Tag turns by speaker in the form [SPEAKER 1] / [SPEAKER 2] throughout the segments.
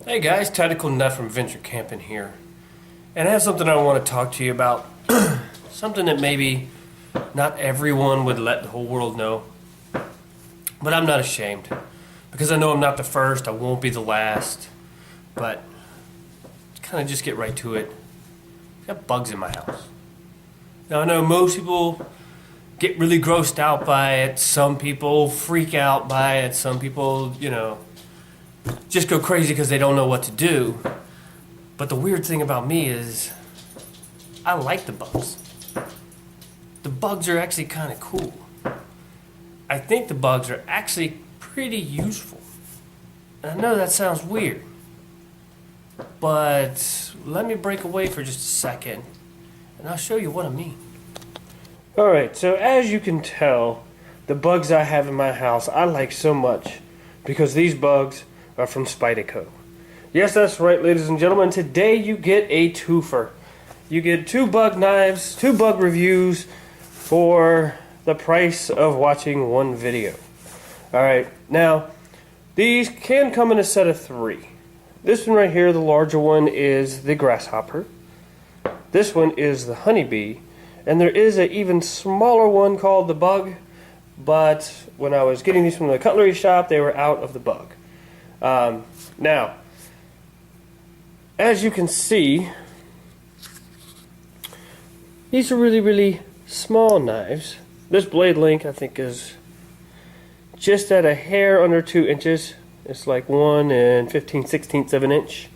[SPEAKER 1] Hey guys, Tactical Nut from Venture Camping here. And I have something I want to talk to you about. Something that maybe not everyone would let the whole world know. But I'm not ashamed. Because I know I'm not the first, I won't be the last. But, kind of just get right to it. I got bugs in my house. Now I know most people get really grossed out by it. Some people freak out by it. Some people, just go crazy because they don't know what to do. But the weird thing about me is I like the bugs. The bugs are actually kind of cool. I think the bugs are actually pretty useful. And I know that sounds weird, but let me break away for just a second and I'll show you what I mean. Alright, so as you can tell, the bugs I have in my house I like so much because these bugs are from Spyderco. Yes, that's right, ladies and gentlemen. Today you get a twofer. You get 2 bug knives, 2 bug reviews for the price of watching one video. Alright, now these can come in a set of 3. This one right here, the larger one, is the Grasshopper. This one is the Honeybee. And there is an even smaller one called the Bug. But when I was getting these from the cutlery shop, they were out of the Bug. Now, as you can see, these are really, really small knives. This blade length, I think, is just at a hair under 2 inches. It's like 1 15/16 of an inch.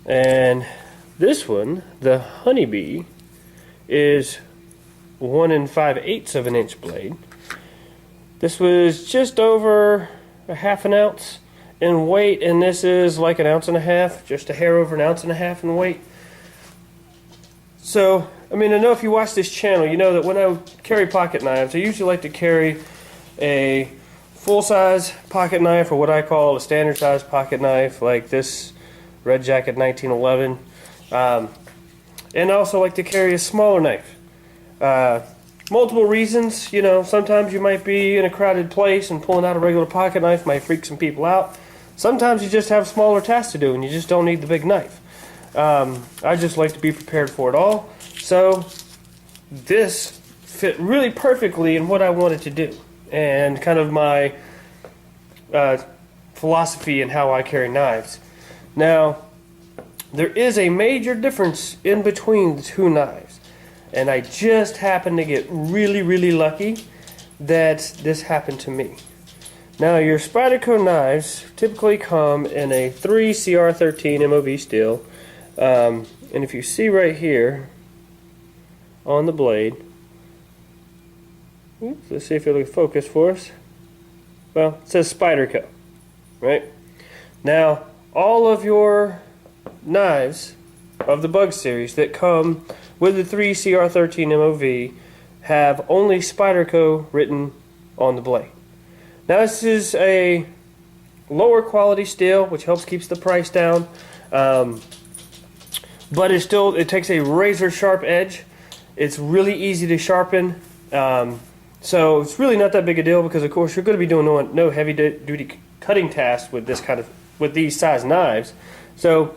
[SPEAKER 1] And this one, the Honeybee, is 1 5/8 of an inch blade. This was just over a ½ ounce in weight, and this is like 1.5 ounces, just a hair over 1.5 ounces in weight. So, I mean, I know if you watch this channel, you know that when I carry pocket knives, I usually like to carry a full-size pocket knife, or what I call a standard-size pocket knife, like this Red Jacket 1911. And I also like to carry a smaller knife. Multiple reasons, sometimes you might be in a crowded place and pulling out a regular pocket knife might freak some people out. Sometimes you just have smaller tasks to do and you just don't need the big knife. I just like to be prepared for it all. So this fit really perfectly in what I wanted to do and kind of my philosophy in how I carry knives. Now, there is a major difference in between the 2 knives. And I just happened to get really, really lucky that this happened to me. Now, your Spyderco knives typically come in a 3 CR13 MOV steel. And if you see right here on the blade, let's see if it'll focus for us. Well, it says Spyderco, right? Now, all of your knives of the Bug series that come with the 3 CR13 MOV have only Spyderco written on the blade. Now, this is a lower quality steel, which helps keeps the price down, but it takes a razor sharp edge. It's really easy to sharpen, so it's really not that big a deal because, of course, you're going to be doing no heavy duty cutting tasks with these size knives. So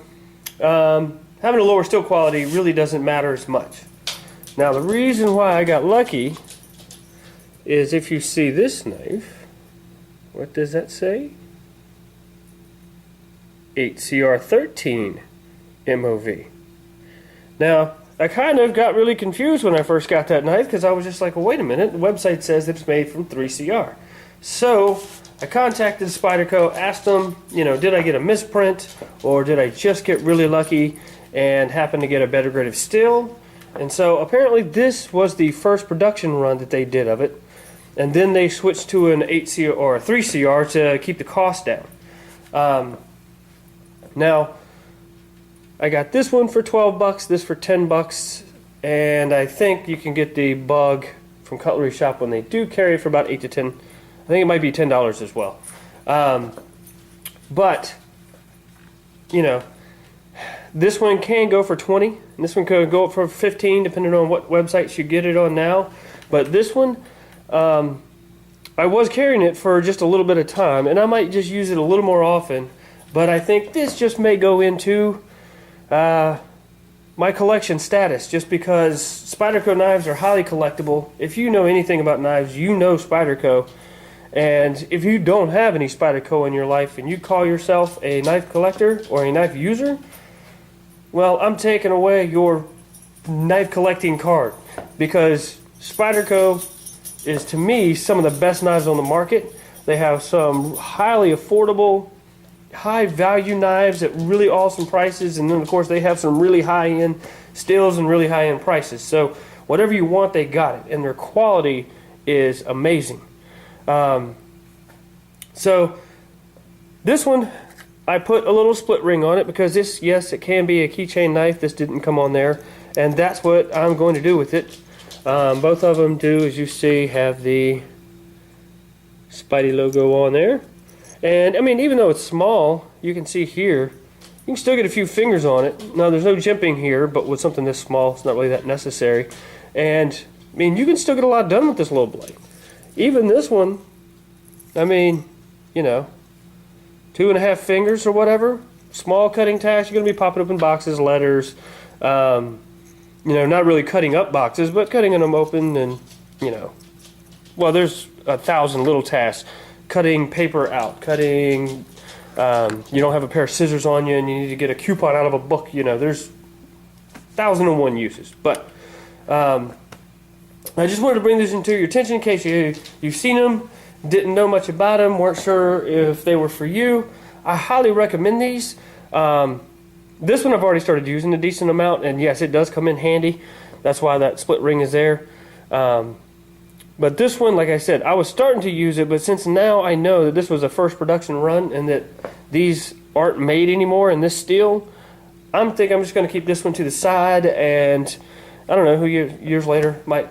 [SPEAKER 1] having a lower steel quality really doesn't matter as much. Now, the reason why I got lucky is if you see this knife, what does that say? 8 CR13 MOV. Now, I kind of got really confused when I first got that knife because I was just like, well, wait a minute, the website says that it's made from 3CR. So I contacted Spyderco, asked them, did I get a misprint or did I just get really lucky and happen to get a better grade of steel? And so apparently this was the first production run that they did of it, and then they switched to an 8CR or a 3CR to keep the cost down. Now, I got this one for $12, this for $10, and I think you can get the Bug from Cutlery Shop when they do carry it for about $8 to $10. I think it might be $10 as well. But, this one can go for $20, and this one could go up for $15, depending on what websites you get it on now. But this one, I was carrying it for just a little bit of time, and I might just use it a little more often. but I think this just may go into my collection status, just because Spyderco knives are highly collectible. If you know anything about knives, you know Spyderco. And if you don't have any Spyderco in your life and you call yourself a knife collector or a knife user, well, I'm taking away your knife collecting card, because Spyderco is, to me, some of the best knives on the market. They have some highly affordable, high value knives at really awesome prices, and then of course they have some really high end steels and really high end prices. So whatever you want, they got it, and their quality is amazing. So this one, I put a little split ring on it because this, yes, it can be a keychain knife. This didn't come on there, and that's what I'm going to do with it. Both of them do, as you see, have the Spidey logo on there. And I mean, even though it's small, you can see here, you can still get a few fingers on it. Now, there's no jimping here, but with something this small, it's not really that necessary. And I mean, you can still get a lot done with this little blade. Even this one, I mean, you know, 2.5 fingers or whatever. Small cutting task. You're going to be popping open boxes, letters. You know, not really cutting up boxes, but cutting them open, and you know, well, there's 1,000 little tasks. Cutting paper out, cutting, you don't have a pair of scissors on you and you need to get a coupon out of a book. You know, there's 1,001 uses. But I just wanted to bring this into your attention in case you've seen them, didn't know much about them, weren't sure if they were for you. I highly recommend these. This one I've already started using a decent amount, and yes, it does come in handy. That's why that split ring is there. But this one, like I said, I was starting to use it, but since now I know that this was a first production run and that these aren't made anymore in this steel, I'm just going to keep this one to the side, and I don't know who years later might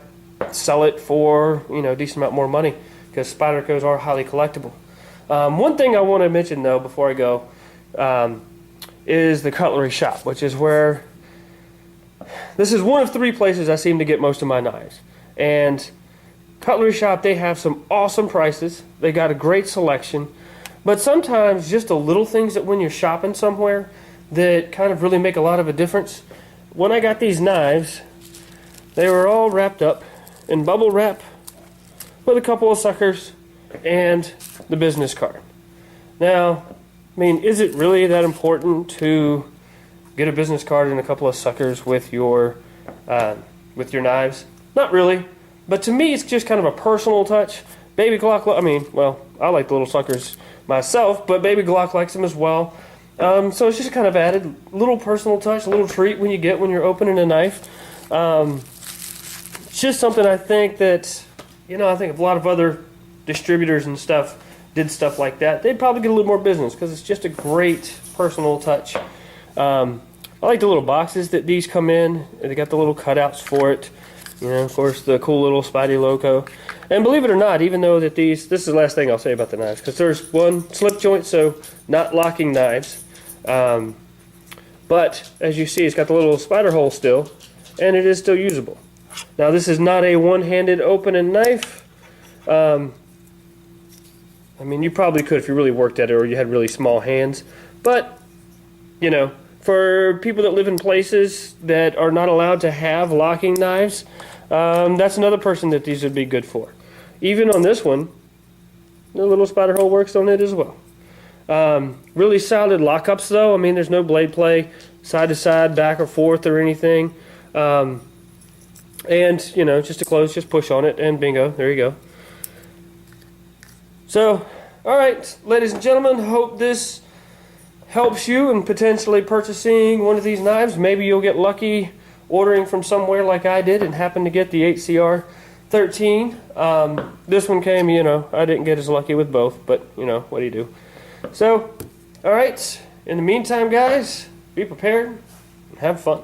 [SPEAKER 1] sell it for, you know, a decent amount more money, because Spydercos are highly collectible. One thing I want to mention though before I go is the cutlery shop, which is where this is one of 3 places I seem to get most of my knives. And Cutlery Shop, they have some awesome prices. They got a great selection. But sometimes just the little things that when you're shopping somewhere that kind of really make a lot of a difference. When I got these knives, they were all wrapped up in bubble wrap with a couple of suckers and the business card. Now, I mean, is it really that important to get a business card and a couple of suckers with your knives? Not really. But to me, it's just kind of a personal touch. Baby Glock, I mean, well, I like the little suckers myself, but Baby Glock likes them as well. So it's just kind of added little personal touch, a little treat when you're opening a knife. It's just something I think that, you know, I think a lot of other distributors and stuff did stuff like that. They'd probably get a little more business because it's just a great personal touch. I like the little boxes that these come in. They got the little cutouts for it. You know, of course, the cool little Spidey logo. And believe it or not, even though that this is the last thing I'll say about the knives, because there's one slip joint, so not locking knives. But as you see, it's got the little spider hole still, and it is still usable. Now, this is not a one-handed opening knife. I mean, you probably could if you really worked at it or you had really small hands. But, you know, for people that live in places that are not allowed to have locking knives, that's another person that these would be good for. Even on this one, the little spider hole works on it as well. Really solid lockups though. I mean, there's no blade play, side to side, back or forth or anything. And, you know, just to close, just push on it and bingo, there you go. So, alright, ladies and gentlemen, hope this helps you in potentially purchasing one of these knives. Maybe you'll get lucky ordering from somewhere like I did and happen to get the 8CR13. This one came, you know, I didn't get as lucky with both, but, you know, what do you do? So, alright, in the meantime, guys, be prepared and have fun.